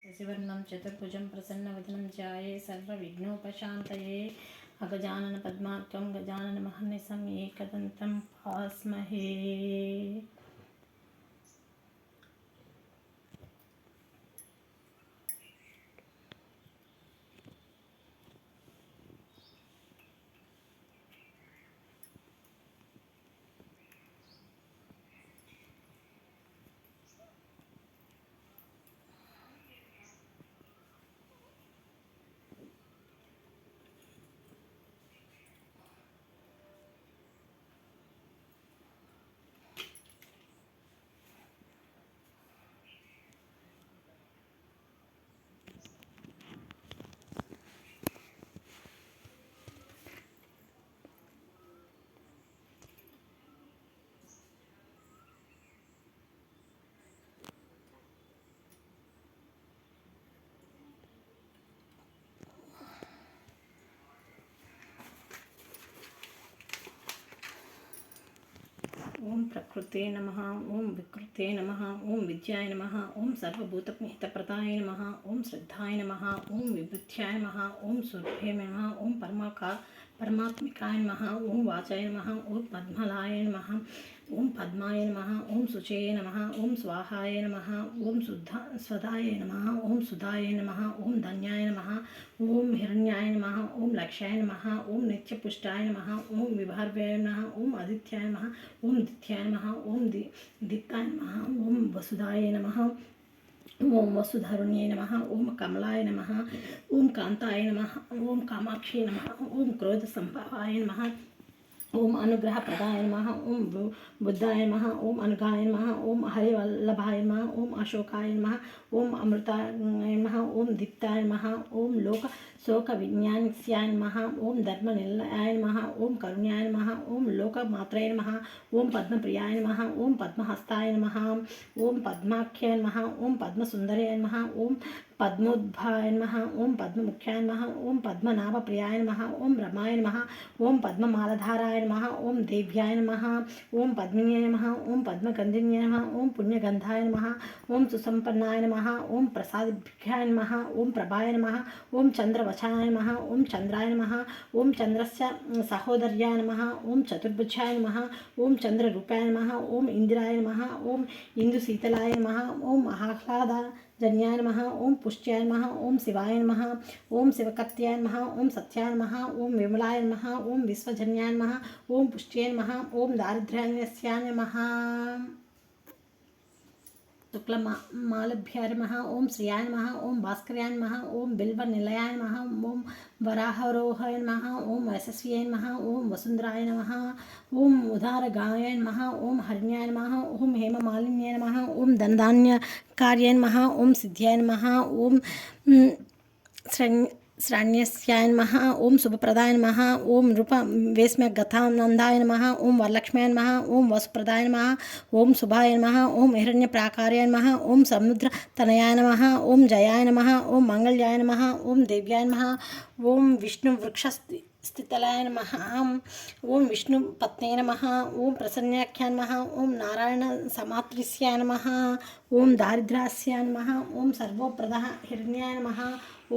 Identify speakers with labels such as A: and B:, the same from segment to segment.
A: శశివర్ణం చతుర్భుజం ప్రసన్నవదనం ధ్యాయే సర్వవిఘ్నోపశాంతయే అగజానన పద్మార్కం గజానన మహర్నిశం ఏకదంతం భాస్మహే. ఓం ప్రకృతే నమః, ఓం వికృతే నమః, ఓం విద్యాయ నమః, ఓం సర్వభూతహితప్రదాయ నమః, ఓం శ్రద్ధాయ నమః, ఓం విభూత్యాయ నమః, ఓం సురభే నమః, ఓం పరమాత్మికాయ నమః, ఓం వాచాయ నమః, ఓం పద్మలాయ నమః, ఓం పద్మాయ నమః, ఓం శుచయే నమః, ఓం స్వాహాయ నమః, ఓం స్వదాయ నమః, ఓం సుధాయ నమః, ఓం ధన్యాయ నమః, ఓం హిరణ్యాయ నమః, ఓం లక్ష్యాయ నమః, ఓం నిత్యపుష్టాయ నమః, ఓం విభార్వాయ నమః, ఓం ఆదిత్యాయ నమః, ఓం దిత్యాయ నమః, ఓం దిక్కాయ నమః, ఓం వసుధాయ నమః, ఓం వసుధరుణ్యై నమః, ఓం కమలాయ నమః, ఓం కాంతాయ నమః, ఓం కామాక్షి నమః, ఓం క్రోధ సంభవాయ నమః, ఓం అనుగ్రహప్రదాయ నమః, ఓం బుద్ధాయ నమః, ఓం అనుగాయ నమః, ఓం హరివల్లభాయ నమః, ఓం అశోకాయ నమః, ఓం అమృతాయ నమః, ఓం దీప్తాయ నమః, ఓం లోక శోక విజ్ఞాన్యాయ నమః, ఓం ధర్మనిలయాయ నమః, ఓం కరుణ్యాయ నమః, ఓం లోకమాత్రయ నమః, ఓం పద్మప్రియాయ నమః, ఓం పద్మహస్తాయ నమః, ఓం పద్మాఖ్యాయ నమః, ఓం పద్మసుందరాయ నమః, ఓం పద్మోద్భాయ నమః, ఓం పద్మముఖ్యాయ నమః, ఓం పద్మనాభప్రియాయ నమః, ఓం రమాయ నమః, ఓం పద్మమాలధారాయ నమః, ఓం దేవ్యాయ నమః, ఓం పద్మిన్యాయ నమః, ఓం పద్మగంధిన్యాయ నమః, ఓం పుణ్యగంధాయ నమః, ఓం సుసంపన్నాయ నమః, ఓం ప్రసాదిభ్యాయ నమః, ఓం ప్రభాయ నమః, ఓం చంద్రవచాయ నమః, ఓం చంద్రాయ నమః, ఓం చంద్రస్య సహోదర్యాయ నమః, ఓం చతుర్భుజాయ నమః, ఓం చంద్రరూపాయ నమః, ఓం ఇందిరాయ నమః, ఓం ఇందుశీతలాయ నమః, ఓం ఆహ్లాదజన్యాయ నమః, ఓం పుష్ట్యాయ నమః, ఓం శివాయ నమః, ఓం శివకర్త్యాయ నమః, ఓం సత్యాయ నమః, ఓం విమలాయ నమః, ఓం విశ్వజన్యాయ నమః, ఓం పుష్ట్యాయ నమః, ఓం దారిద్ర్యాన్యస్యాయ నమః, శుక్లమాలభ్యాయ నమః, ఓం శ్రియాయ నమః, ఓం భాస్కర్యాయ నమః, ఓం బిల్వనిలయాయ నమః, ఓం వరాహరోహాయ నమః, ఓం యశస్వ్యాయ నమః, ఓం వసుంధరాయ నమః, ఓం ఉదారగాయ నమః, ఓం హరిణ్యాయ నమః, ఓం హేమమాలిన్యాయ నమః, ఓం ధనధాన్యకార్యాయ నమః, ఓం సిద్ధ్యాయ నమః, ఓం శ్రణ్యస్యాయ నమః, ఓం శుభప్రదాయ నమః, ఓం రూపవేశ్మగతానందాయ నమః, ఓం వరలక్ష్మ్యాయ నమః, ఓం వసుప్రదాయ నమః, ఓం శుభాయ నమః, ఓం హిరణ్యప్రాకార్యాయ నమః, ఓం సముద్రతనయాయ నమః, ఓం జయాయ నమః, ఓం మంగళ్యాయ నమః, ఓం దేవ్యాయ నమః, ఓం విష్ణువృక్షస్థితలాయ నమః, ఓం విష్ణుపత్నే నమః, ఓం ప్రసన్నాఖ్యాయ నమః, ఓం నారాయణ సమాత్రిస్యాయ నమః, ఓం దారిద్ర్యాస్యాయ నమః, ఓం సర్వోప్రదః హిరణ్యాయ నమః,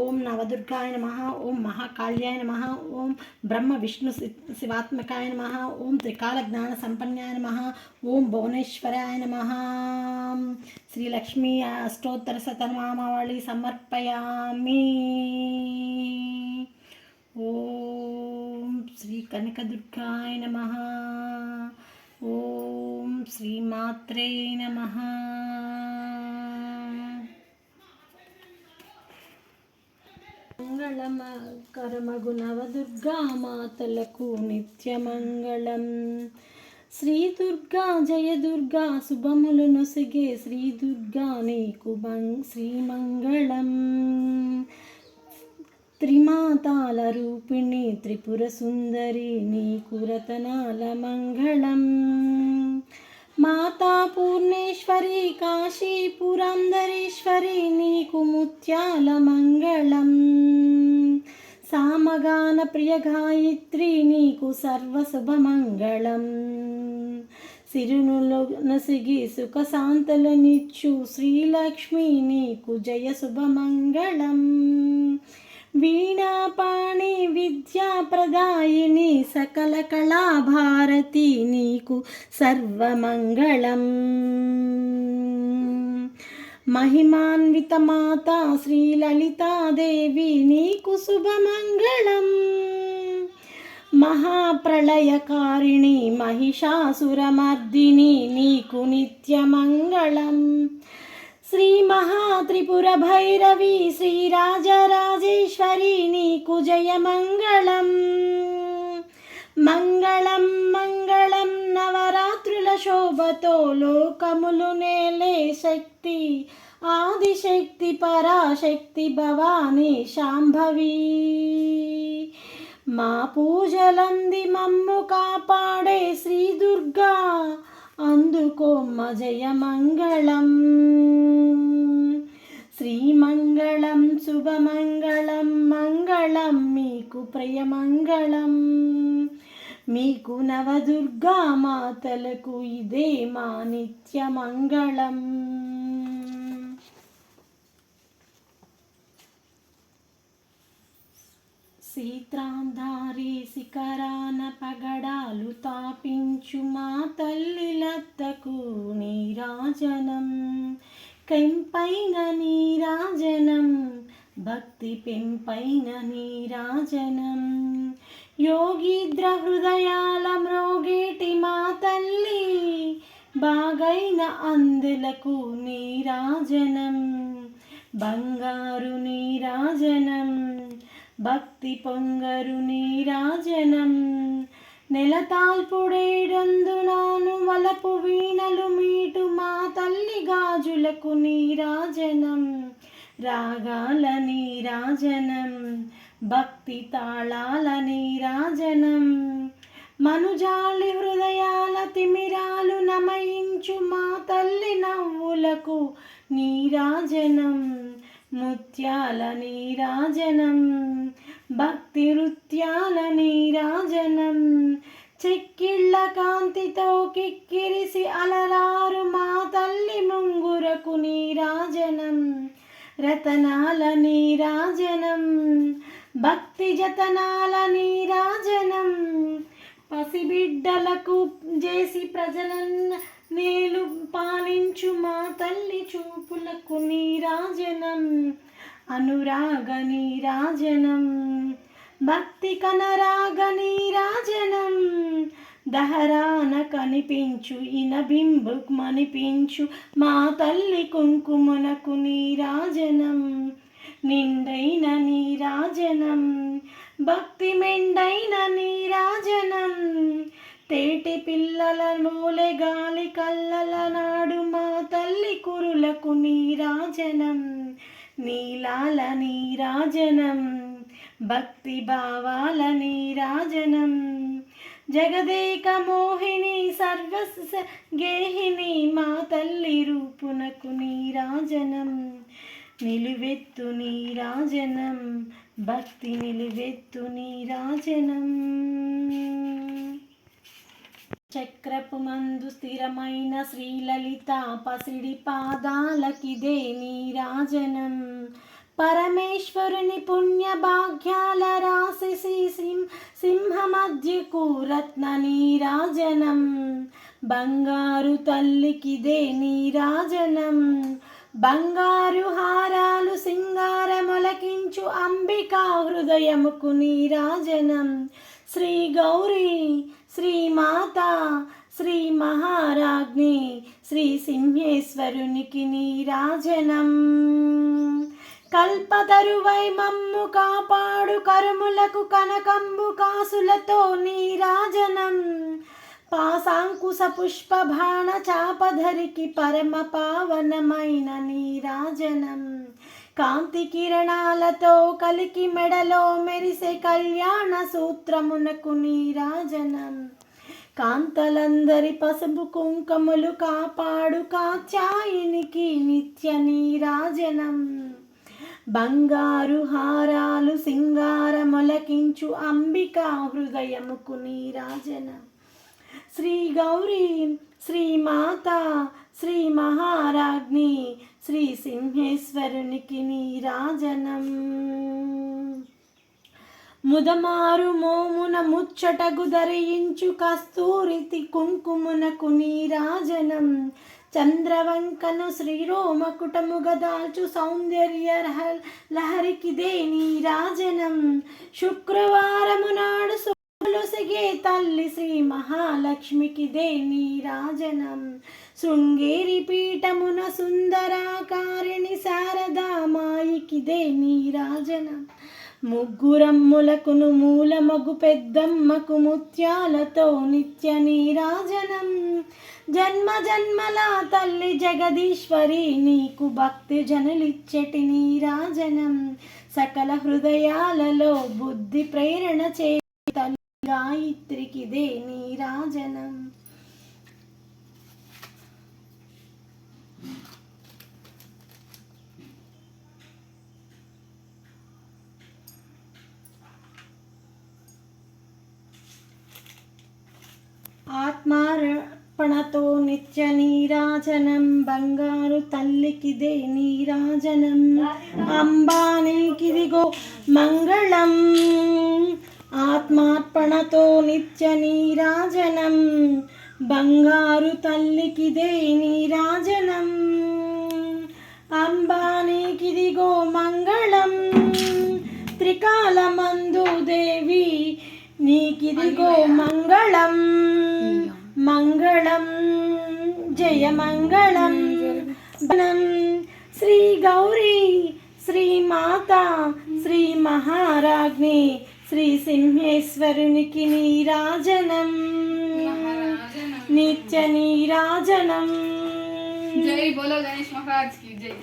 A: ఓం నవదుర్గాయ నమః, ఓం మహాకాళ్యాయ నమః, ఓం బ్రహ్మ విష్ణు శివాత్మకాయ నమః, ఓం త్రికాలజ్ఞాన సంపన్యాయ నమః, ఓం భువనేశ్వరాయ నమః. శ్రీలక్ష్మీ అష్టోత్తర శతనామావళి సమర్పయామి. ఓం శ్రీ కనకదుర్గాయ నమః. ఓం శ్రీమాత్రే నమః. మంగళకరమగు నవదుర్గా మాతలకు నిత్యమంగళం. శ్రీ దుర్గా జయ దుర్గా శుభములు నొసగే శ్రీ దుర్గా నీకు శ్రీమంగళం. త్రిమాతాల రూపిణి త్రిపుర సుందరి నీకు రతనాల మంగళం. మాతా పూర్ణేశ్వరి కాశీపురంధరేశ్వరి నీకు ముత్యాల మంగళం. సామగాన ప్రియ గాయత్రి నీకు సర్వశుభమంగళం. సిరునులో నసిగి సుఖ శాంతలనిచ్చు శ్రీలక్ష్మి నీకు జయ శుభమంగళం. వీణాపాణి విద్యా ప్రదాయిని సకల కళాభారతి నీకు సర్వమంగళం. మహిమాన్విత మాత శ్రీ లలితాదేవి నీకు శుభమంగళం. మహాప్రళయకారిణి మహిషాసురమర్దిని నీకు నిత్యమంగళం. శ్రీ మహాత్రిపుర భైరవి శ్రీ రాజరాజేశ్వరి నీకు జయమంగళం. మంగళం మంగళం నవరాత్రుల శోభతో లోకములు నేలే శక్తి ఆదిశక్తి పరాశక్తి భవానీ శాంభవి. మా పూజలంది మమ్ము కాపాడే శ్రీ దుర్గా అందుకోమ్మ జయమంగళం. శ్రీమంగళం శుభమంగళం మంగళం మీకు ప్రియమంగళం. మీకు నవదుర్గా మాతలకు ఇదే మా నిత్యమంగళం. సీతాంధారి శిఖరాన పగడాలు తాపించు మా తల్లి లత్తకు నీరాజనం. కెంపైన నీరాజనం భక్తి పెంపైన నీరాజనం. యోగీద్ర హృదయాల మ్రోగేటి మా తల్లి బాగైన అందులకు నీరాజనం. బంగారు నీరాజనం భక్తి పొంగరు నీరాజనం. నెలతాల్పుడేడందునాను వలపు వీణలు మీటు మా తల్లి గాజులకు నీరాజనం. రాగాల నీరాజనం భక్తి తాళాల నీరాజనం. మనుజాలి హృదయాల తిమిరాలు నమయించు మా తల్లి నవ్వులకు నీరాజనం. ముత్యాల నీరాజనం భక్తి నృత్యాల నీరాజనం. చెక్కిళ్ళ కాంతితో కిక్కిరిసి అలరారు మా తల్లి ముంగురకు నీరాజనం. రతనాల నీరాజనం భక్తి జతనాల నీరాజనం. పసిబిడ్డలకు చేసి ప్రజలన్న నేలు పాలించు మా తల్లి చూపులకు నీరాజనం. అనురాగ నీరాజనం భక్తి కనరాగ నీరాజనం. దహరాన కనిపించు ఇనబింబు మనిపించు మా తల్లి కుంకుమనకు నీరాజనం. నిండైన నీరాజనం భక్తి మెండైన నీరాజనం. తేటి పిల్లల మూలె గాలి కల్లల నాడు మా తల్లి కురులకు నీరాజనం. నీలాల నీరాజనం భక్తి భావాల నీరాజనం. జగదేక మోహిని సర్వస్వ గేహిని మా తల్లి రూపునకు నీరాజనం. నిలువెత్తు నీరాజనం భక్తి నిలువెత్తు నీరాజనం. చక్రపు మందు స్థిరమైన శ్రీలలిత పసిడి పాదాలకిదే నీరాజనం. పరమేశ్వరుని పుణ్య భాగ్యాల రాశి సింహ మధ్యకు రత్న నీరాజనం. బంగారు తల్లికిదే నీరాజనం. బంగారు హారాలు సింగారమొలకించు అంబికా హృదయముకు నీరాజనం. శ్రీ గౌరీ శ్రీ మాత శ్రీ మహారాజ్ఞి శ్రీ సింహేశ్వరునికి నీరాజనం. కల్పతరువై మమ్ము కాపాడు కరుములకు కనకంబు కాసులతో నీరాజనం. పాశాంకుశ పుష్ప బాణ చాపధరికి పరమ పావనమైన నీరాజనం. కాంతి కిరణాలతో కలికి మెడలో మెరిసే కళ్యాణ సూత్రమునకు నీరాజనం. కాంతలందరి పసుపు కుంకములు కాపాడు కాత్యాయినికి నిత్య నీరాజనం. బంగారు హారాలు సింగారమొలకించు అంబికా హృదయముకు నీరాజనం.
B: శ్రీ గౌరీ శ్రీమాత శ్రీ మహారాజ్ఞి శ్రీ సింహేశ్వరునికి నీరాజనం. ముదమారు మోమున ముచ్చటగు ధరించు కస్తూరితి కుంకుమునకు నీరాజనం. చంద్రవంకను శ్రీరోమకుటముగ దాల్చు సౌందర్య లహరికిదే నీరాజనం. శుక్రవారము నాడు సొగసగే తల్లి శ్రీ మహాలక్ష్మికిదే నీరాజనం. శృంగేరి పీఠమున సుందరాకారిణి శారదామాయికిదే నీరాజనం. ముగ్గురమ్ములకును మూలమగు పెద్దమ్మకు ముత్యాలతో నిత్య నీరాజనం. జన్మ జన్మల తల్లి జగదీశ్వరి నీకు భక్తి జనులిచ్చటి నీరాజనం. సకల హృదయాలలో బుద్ధి ప్రేరణ చే తల్లి గాయత్రికిదే నీరాజనం. ఆత్మార్పణతో నిత్య నీరాజనం. బంగారు తల్లికిదే నీరాజనం. అంబానీకిదిగో మంగళం. ఆత్మార్పణతో నిత్య నీరాజనం. బంగారు తల్లికిదే నీరాజనం. అంబానీకిదిగో మంగళం. త్రికాలమందు దేవి నీకిదిగో మంగళం. మంగళం జయ మంగళం. శ్రీ గౌరీ శ్రీ మాత శ్రీ మహారాజ్ఞి శ్రీ సింహేశ్వరునికి నీరాజనం. నిత్య నీరాజనం.
C: జై బోలో గణేష్ మహారాజ్ కి జై.